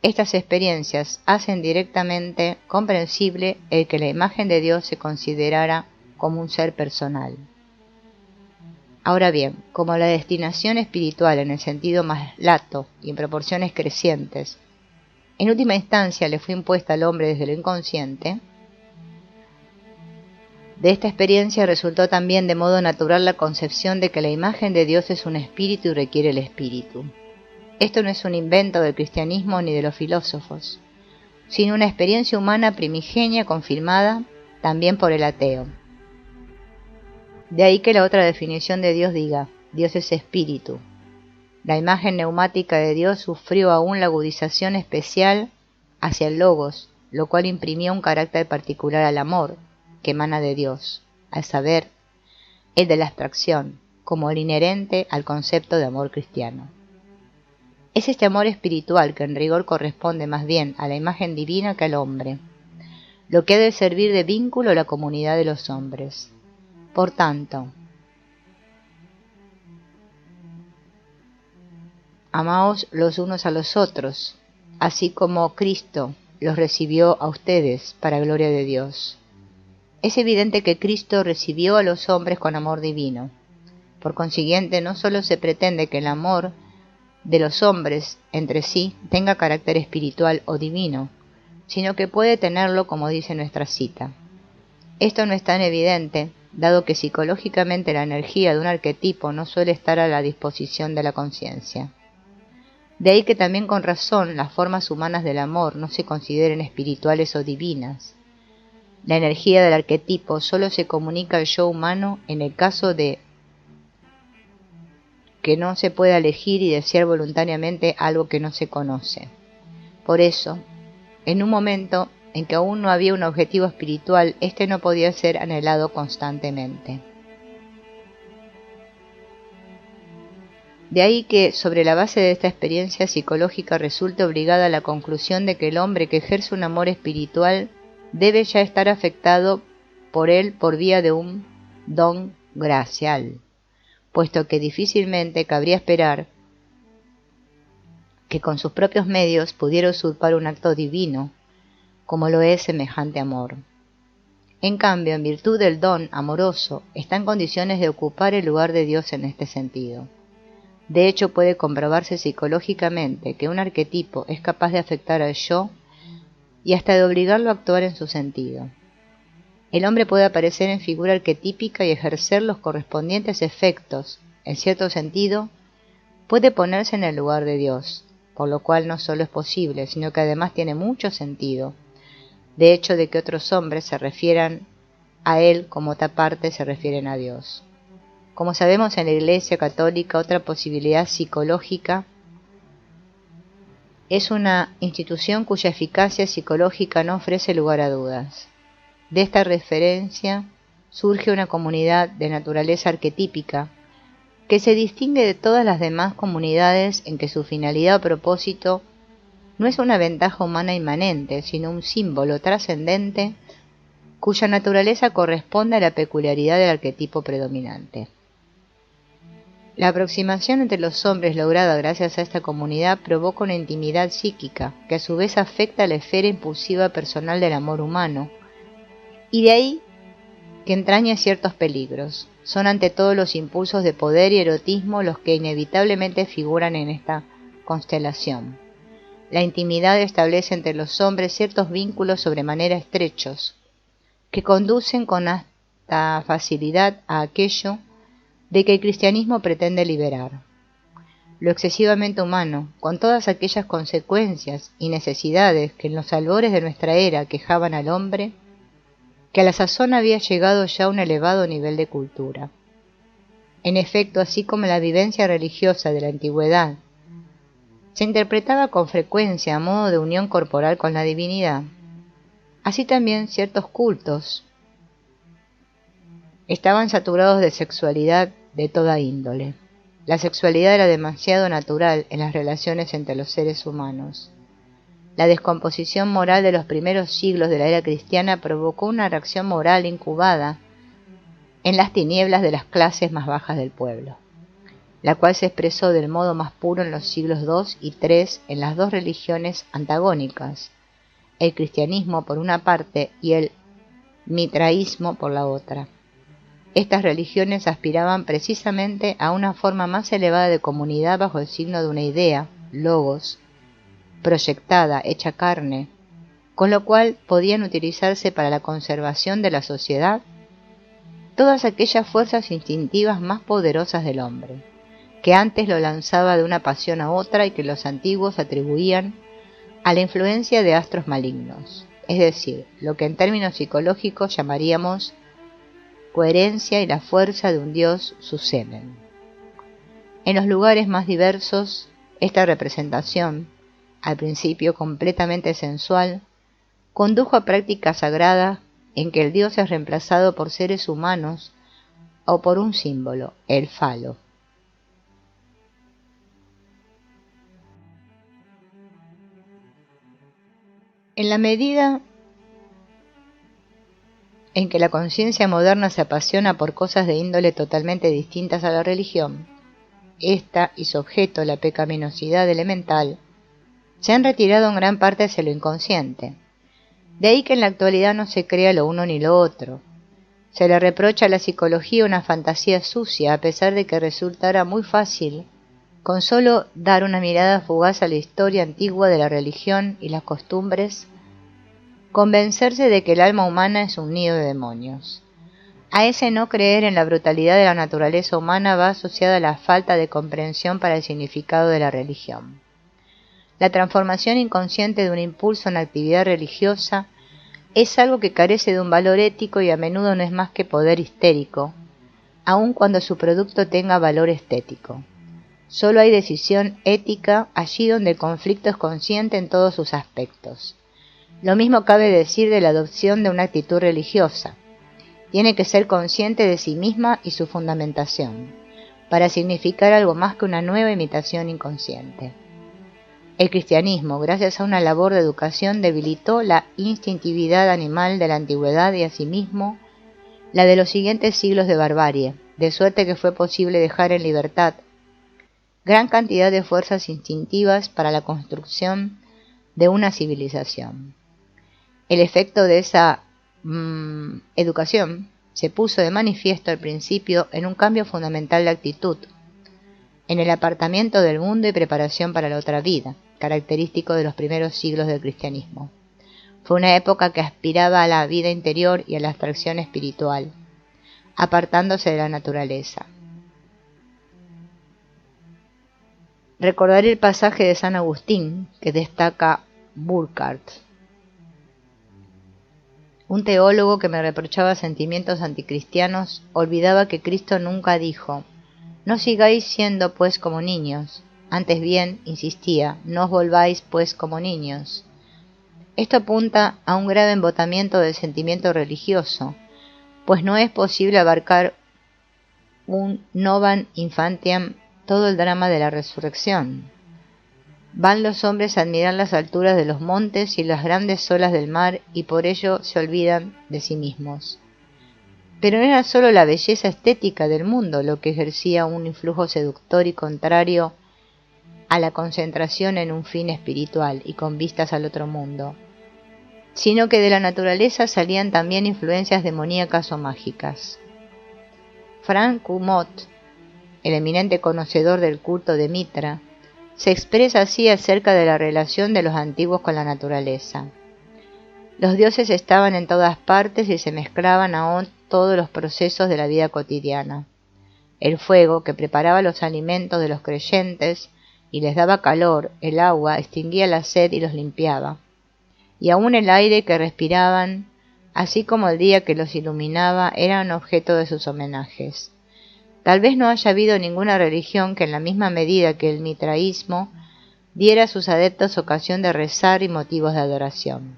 Estas experiencias hacen directamente comprensible el que la imagen de Dios se considerara como un ser personal. Ahora bien, como la destinación espiritual en el sentido más lato y en proporciones crecientes, en última instancia le fue impuesta al hombre desde lo inconsciente, de esta experiencia resultó también de modo natural la concepción de que la imagen de Dios es un espíritu y requiere el espíritu. Esto no es un invento del cristianismo ni de los filósofos, sino una experiencia humana primigenia confirmada también por el ateo. De ahí que la otra definición de Dios diga, Dios es espíritu. La imagen neumática de Dios sufrió aún la agudización especial hacia el logos, lo cual imprimía un carácter particular al amor, que emana de Dios, al saber, el de la abstracción, como el inherente al concepto de amor cristiano. Es este amor espiritual que en rigor corresponde más bien a la imagen divina que al hombre, lo que ha de servir de vínculo a la comunidad de los hombres. Por tanto, amaos los unos a los otros, así como Cristo los recibió a ustedes para gloria de Dios. Es evidente que Cristo recibió a los hombres con amor divino. Por consiguiente, no solo se pretende que el amor de los hombres entre sí tenga carácter espiritual o divino, sino que puede tenerlo como dice nuestra cita. Esto no es tan evidente, dado que psicológicamente la energía de un arquetipo no suele estar a la disposición de la conciencia. De ahí que también con razón las formas humanas del amor no se consideren espirituales o divinas. La energía del arquetipo solo se comunica al yo humano en el caso de que no se pueda elegir y desear voluntariamente algo que no se conoce. Por eso, en un momento en que aún no había un objetivo espiritual, este no podía ser anhelado constantemente. De ahí que, sobre la base de esta experiencia psicológica, resulte obligada a la conclusión de que el hombre que ejerce un amor espiritual debe ya estar afectado por él por vía de un don gracial, puesto que difícilmente cabría esperar que con sus propios medios pudiera usurpar un acto divino, como lo es semejante amor. En cambio, en virtud del don amoroso, está en condiciones de ocupar el lugar de Dios en este sentido. De hecho, puede comprobarse psicológicamente que un arquetipo es capaz de afectar al yo y hasta de obligarlo a actuar en su sentido. El hombre puede aparecer en figura arquetípica y ejercer los correspondientes efectos. En cierto sentido, puede ponerse en el lugar de Dios, por lo cual no solo es posible, sino que además tiene mucho sentido, de hecho de que otros hombres se refieran a él como otra parte se refieren a Dios. Como sabemos en la Iglesia Católica, otra posibilidad psicológica es una institución cuya eficacia psicológica no ofrece lugar a dudas. De esta referencia surge una comunidad de naturaleza arquetípica que se distingue de todas las demás comunidades en que su finalidad o propósito no es una ventaja humana inmanente, sino un símbolo trascendente cuya naturaleza corresponde a la peculiaridad del arquetipo predominante. La aproximación entre los hombres lograda gracias a esta comunidad provoca una intimidad psíquica que a su vez afecta a la esfera impulsiva personal del amor humano, y de ahí que entraña ciertos peligros. Son ante todo los impulsos de poder y erotismo los que inevitablemente figuran en esta constelación. La intimidad establece entre los hombres ciertos vínculos sobremanera estrechos, que conducen con hasta facilidad a aquello de que el cristianismo pretende liberar. Lo excesivamente humano, con todas aquellas consecuencias y necesidades que en los albores de nuestra era quejaban al hombre, que a la sazón había llegado ya a un elevado nivel de cultura. En efecto, así como la vivencia religiosa de la antigüedad se interpretaba con frecuencia a modo de unión corporal con la divinidad, así también ciertos cultos estaban saturados de sexualidad de toda índole. La sexualidad era demasiado natural en las relaciones entre los seres humanos. La descomposición moral de los primeros siglos de la era cristiana provocó una reacción moral incubada en las tinieblas de las clases más bajas del pueblo, la cual se expresó del modo más puro en los siglos II y III en las dos religiones antagónicas, el cristianismo por una parte y el mitraísmo por la otra. Estas religiones aspiraban precisamente a una forma más elevada de comunidad bajo el signo de una idea, logos, proyectada, hecha carne, con lo cual podían utilizarse para la conservación de la sociedad todas aquellas fuerzas instintivas más poderosas del hombre, que antes lo lanzaba de una pasión a otra y que los antiguos atribuían a la influencia de astros malignos, es decir, lo que en términos psicológicos llamaríamos coherencia y la fuerza de un dios, su semen. En los lugares más diversos, esta representación, al principio completamente sensual, condujo a prácticas sagradas en que el dios es reemplazado por seres humanos o por un símbolo, el falo. En la medida en que la conciencia moderna se apasiona por cosas de índole totalmente distintas a la religión, esta y su objeto, la pecaminosidad elemental, se han retirado en gran parte hacia lo inconsciente. De ahí que en la actualidad no se crea lo uno ni lo otro. Se le reprocha a la psicología una fantasía sucia, a pesar de que resultara muy fácil, con solo dar una mirada fugaz a la historia antigua de la religión y las costumbres, convencerse de que el alma humana es un nido de demonios. A ese no creer en la brutalidad de la naturaleza humana va asociada la falta de comprensión para el significado de la religión. La transformación inconsciente de un impulso en la actividad religiosa es algo que carece de un valor ético y a menudo no es más que poder histérico, aun cuando su producto tenga valor estético. Solo hay decisión ética allí donde el conflicto es consciente en todos sus aspectos. Lo mismo cabe decir de la adopción de una actitud religiosa. Tiene que ser consciente de sí misma y su fundamentación, para significar algo más que una nueva imitación inconsciente. El cristianismo, gracias a una labor de educación, debilitó la instintividad animal de la antigüedad y asimismo la de los siguientes siglos de barbarie, de suerte que fue posible dejar en libertad gran cantidad de fuerzas instintivas para la construcción de una civilización. El efecto de esa educación se puso de manifiesto al principio en un cambio fundamental de actitud, en el apartamiento del mundo y preparación para la otra vida, característico de los primeros siglos del cristianismo. Fue una época que aspiraba a la vida interior y a la abstracción espiritual, apartándose de la naturaleza. Recordaré el pasaje de San Agustín que destaca Burckhardt, un teólogo que me reprochaba sentimientos anticristianos. Olvidaba que Cristo nunca dijo: «No sigáis siendo pues como niños». Antes bien, insistía: «No os volváis pues como niños». Esto apunta a un grave embotamiento del sentimiento religioso, pues no es posible abarcar un novam infantiam todo el drama de la resurrección. Van los hombres a admirar las alturas de los montes y las grandes olas del mar y por ello se olvidan de sí mismos. Pero no era solo la belleza estética del mundo lo que ejercía un influjo seductor y contrario a la concentración en un fin espiritual y con vistas al otro mundo, sino que de la naturaleza salían también influencias demoníacas o mágicas. Frank Cumot, el eminente conocedor del culto de Mitra, se expresa así acerca de la relación de los antiguos con la naturaleza. Los dioses estaban en todas partes y se mezclaban a todos los procesos de la vida cotidiana. El fuego, que preparaba los alimentos de los creyentes y les daba calor, el agua, extinguía la sed y los limpiaba. Y aún el aire que respiraban, así como el día que los iluminaba, eran objeto de sus homenajes. Tal vez no haya habido ninguna religión que en la misma medida que el mitraísmo diera a sus adeptos ocasión de rezar y motivos de adoración.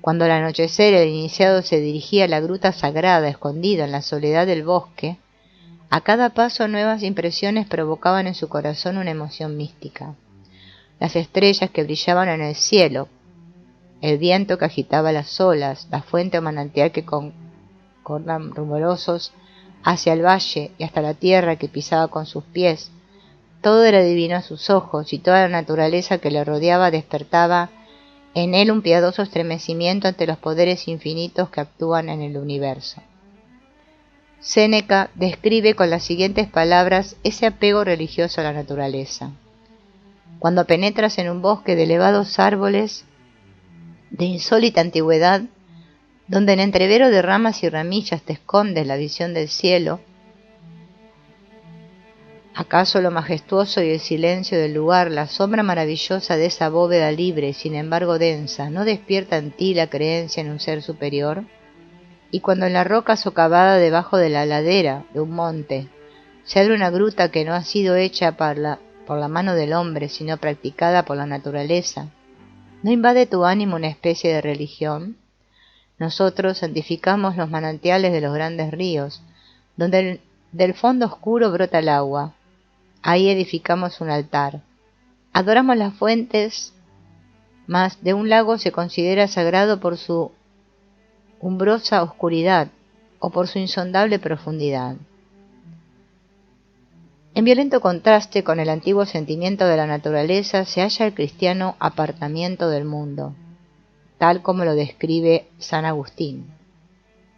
Cuando al anochecer el iniciado se dirigía a la gruta sagrada escondida en la soledad del bosque, a cada paso nuevas impresiones provocaban en su corazón una emoción mística. Las estrellas que brillaban en el cielo, el viento que agitaba las olas, la fuente o manantial que corrían rumorosos hacia el valle y hasta la tierra que pisaba con sus pies, todo era divino a sus ojos y toda la naturaleza que le rodeaba despertaba en él un piadoso estremecimiento ante los poderes infinitos que actúan en el universo. Séneca describe con las siguientes palabras ese apego religioso a la naturaleza. Cuando penetras en un bosque de elevados árboles de insólita antigüedad, donde en entrevero de ramas y ramillas te escondes la visión del cielo, ¿acaso lo majestuoso y el silencio del lugar, la sombra maravillosa de esa bóveda libre y sin embargo densa, no despierta en ti la creencia en un ser superior? Y cuando en la roca socavada debajo de la ladera de un monte se abre una gruta que no ha sido hecha por la mano del hombre, sino practicada por la naturaleza, ¿no invade tu ánimo una especie de religión? Nosotros santificamos los manantiales de los grandes ríos, donde del fondo oscuro brota el agua. Ahí edificamos un altar. Adoramos las fuentes, mas de un lago se considera sagrado por su umbrosa oscuridad o por su insondable profundidad. En violento contraste con el antiguo sentimiento de la naturaleza se halla el cristiano apartamiento del mundo, tal como lo describe San Agustín.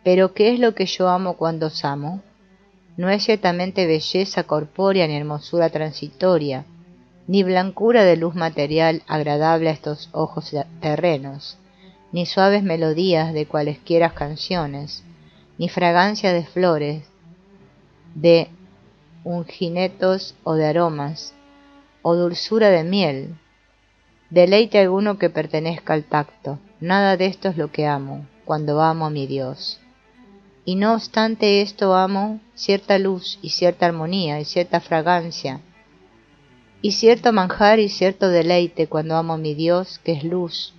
Pero ¿qué es lo que yo amo cuando os amo? No es ciertamente belleza corpórea ni hermosura transitoria, ni blancura de luz material agradable a estos ojos terrenos, ni suaves melodías de cualesquiera canciones, ni fragancia de flores, de unginetos o de aromas, o dulzura de miel, deleite alguno que pertenezca al tacto. Nada de esto es lo que amo, cuando amo a mi Dios. Y no obstante esto amo cierta luz y cierta armonía y cierta fragancia, y cierto manjar y cierto deleite cuando amo a mi Dios, que es luz,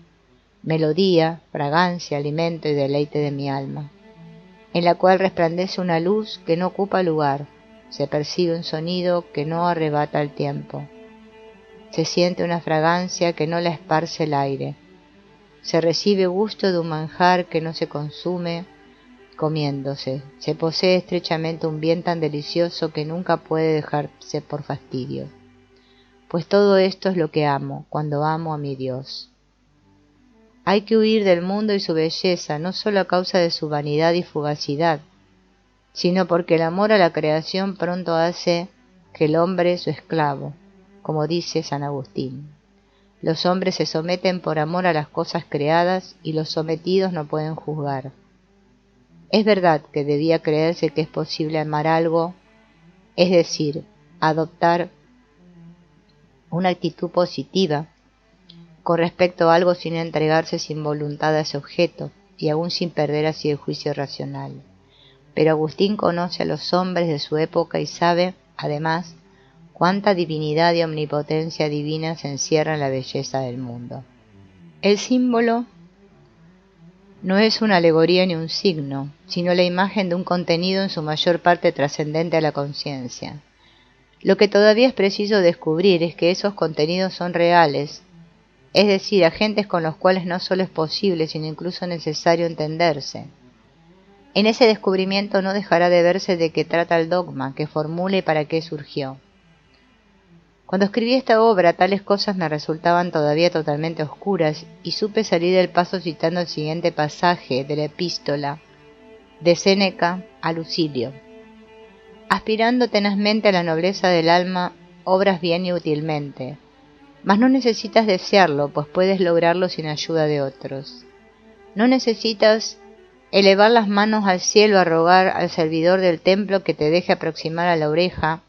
melodía, fragancia, alimento y deleite de mi alma, en la cual resplandece una luz que no ocupa lugar, se percibe un sonido que no arrebata el tiempo, se siente una fragancia que no la esparce el aire, se recibe gusto de un manjar que no se consume comiéndose, se posee estrechamente un bien tan delicioso que nunca puede dejarse por fastidio. Pues todo esto es lo que amo, cuando amo a mi Dios. Hay que huir del mundo y su belleza, no solo a causa de su vanidad y fugacidad, sino porque el amor a la creación pronto hace que el hombre su esclavo, como dice San Agustín. Los hombres se someten por amor a las cosas creadas y los sometidos no pueden juzgar. Es verdad que debía creerse que es posible amar algo, es decir, adoptar una actitud positiva con respecto a algo sin entregarse sin voluntad a ese objeto y aún sin perder así el juicio racional. Pero Agustín conoce a los hombres de su época y sabe, además, cuánta divinidad y omnipotencia divina se encierra en la belleza del mundo. El símbolo no es una alegoría ni un signo, sino la imagen de un contenido en su mayor parte trascendente a la conciencia. Lo que todavía es preciso descubrir es que esos contenidos son reales, es decir, agentes con los cuales no solo es posible, sino incluso necesario entenderse. En ese descubrimiento no dejará de verse de qué trata el dogma, qué formula y para qué surgió. Cuando escribí esta obra, tales cosas me resultaban todavía totalmente oscuras, y supe salir del paso citando el siguiente pasaje de la epístola de Séneca a Lucilio. Aspirando tenazmente a la nobleza del alma, obras bien y útilmente, mas no necesitas desearlo, pues puedes lograrlo sin ayuda de otros. No necesitas elevar las manos al cielo a rogar al servidor del templo que te deje aproximar a la oreja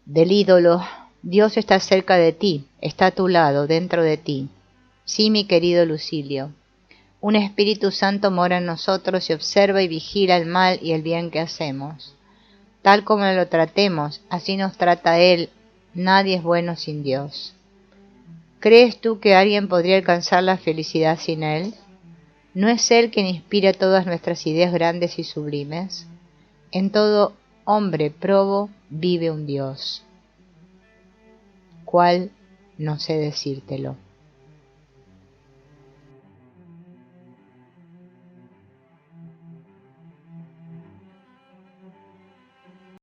del ídolo. Dios está cerca de ti, está a tu lado, dentro de ti. Sí, mi querido Lucilio, un Espíritu Santo mora en nosotros y observa y vigila el mal y el bien que hacemos. Tal como lo tratemos, así nos trata Él. Nadie es bueno sin Dios. ¿Crees tú que alguien podría alcanzar la felicidad sin Él? ¿No es Él quien inspira todas nuestras ideas grandes y sublimes? En todo hombre probo vive un Dios. ¿Cuál? No sé decírtelo.